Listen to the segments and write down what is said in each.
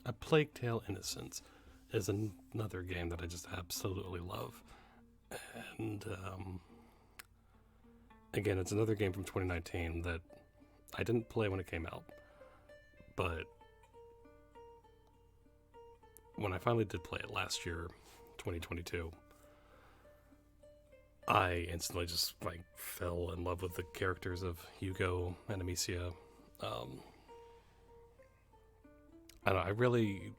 A Plague Tale Innocence is another game that I just absolutely love. And again, it's another game from 2019 that I didn't play when it came out. But when I finally did play it last year, 2022, I instantly just like fell in love with the characters of Hugo and Amicia. Um, I don't know, I really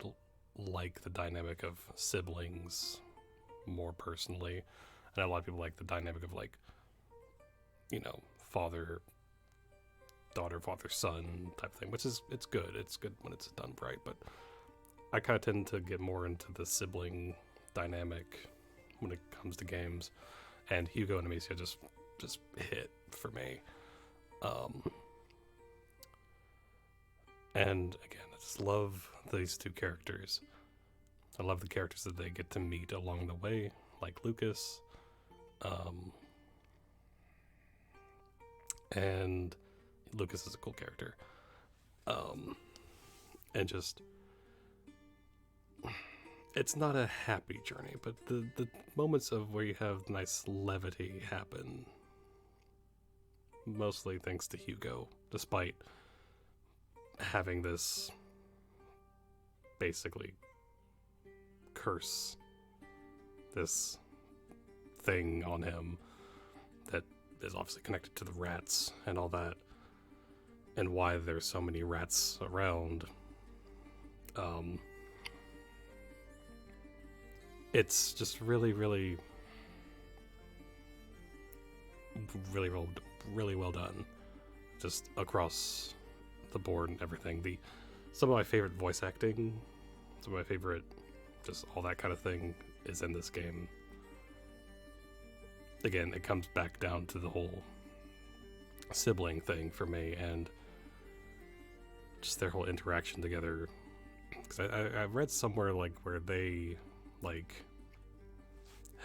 like the dynamic of siblings more personally. And a lot of people like the dynamic of like, father daughter, father son type thing, which is it's good. It's good when it's done right, but I kind of tend to get more into the sibling dynamic when it comes to games, and Hugo and Amicia just hit for me. Um, and again, I just love these two characters. I love the characters that they get to meet along the way, like Lucas, um, and Lucas is a cool character, um, and just it's not a happy journey, but the moments of where you have nice levity happen, mostly thanks to Hugo, despite having this basically curse, this thing on him that is obviously connected to the rats and all that, and why there's so many rats around. Um, it's just really, really, really, really well done, just across the board and everything. Some of my favorite voice acting, some of my favorite, just all that kind of thing is in this game. Again, it comes back down to the whole sibling thing for me, and just their whole interaction together. Because I read somewhere like where they like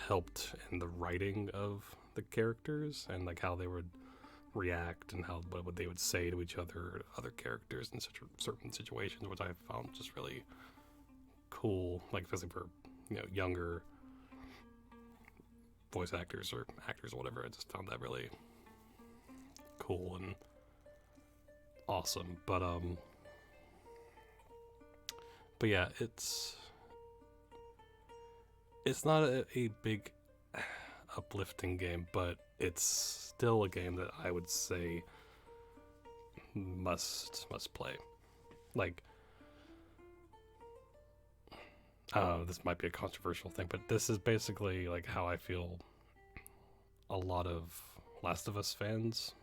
helped in the writing of the characters and like how they would react and how what they would say to each other, other characters in such certain situations, which I found just really cool. Like especially for younger voice actors or actors or whatever. I just found that really cool and awesome. But yeah, it's not a big uplifting game, but it's still a game that I would say must play. Like, I don't know, this might be a controversial thing, but this is basically like how I feel a lot of Last of Us fans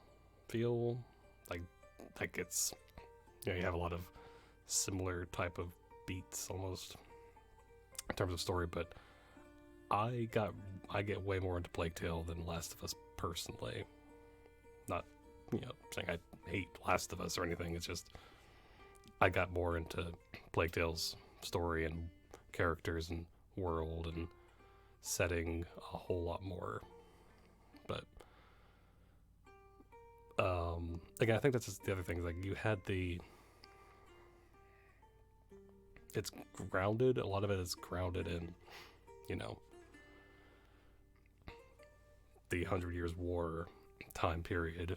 feel. Like it's you have a lot of similar type of beats almost in terms of story, but I get way more into Plague Tale than Last of Us personally. Not saying I hate Last of Us or anything. It's just I got more into Plague Tale's story and characters and world and setting a whole lot more. But again, I think that's just the other thing. Like you had it's grounded. A lot of it is grounded in, the 100 Years' War time period,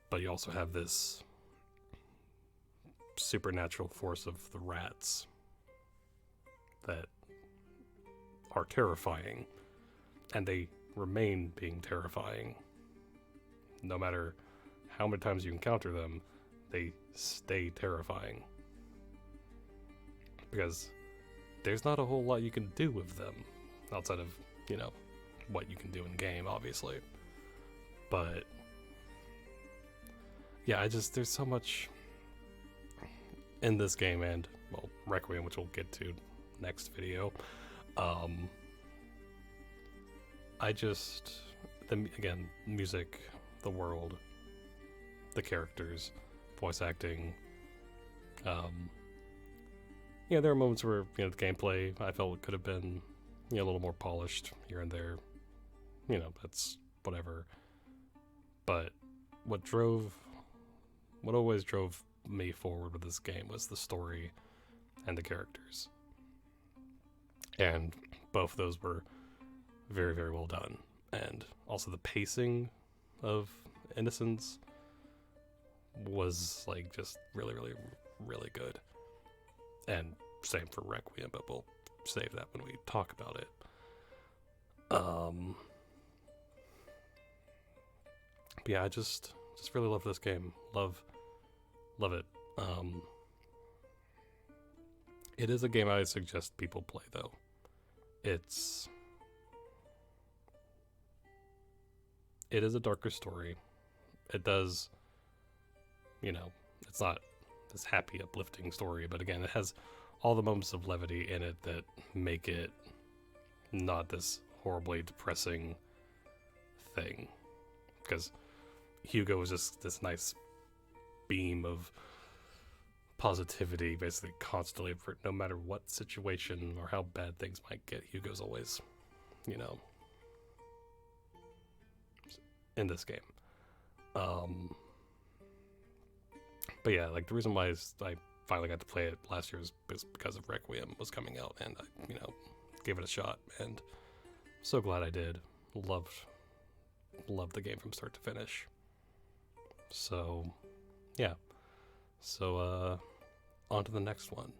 but you also have this supernatural force of the rats that are terrifying, and they remain being terrifying. No matter how many times you encounter them, they stay terrifying. Because there's not a whole lot you can do with them outside of, what you can do in game, obviously. But yeah, there's so much in this game and, well, Requiem, which we'll get to next video. Again, music, the world, the characters, voice acting. There are moments where, the gameplay, I felt it could have been, a little more polished here and there. That's whatever. But what always drove me forward with this game was the story and the characters. And both of those were very, very well done. And also the pacing of Innocence was like just really, really, really good. And same for Requiem, but we'll save that when we talk about it. But yeah, I just really love this game. Love it. It is a game I suggest people play, though. It is a darker story. It does, it's not this happy, uplifting story, but again, it has all the moments of levity in it that make it not this horribly depressing thing. Because Hugo is just this nice beam of positivity, basically constantly, for no matter what situation or how bad things might get. Hugo's always, in this game. But yeah, like the reason why I finally got to play it last year is because of Requiem was coming out, and I, gave it a shot, and so glad I did. Loved the game from start to finish. So, yeah. So, on to the next one.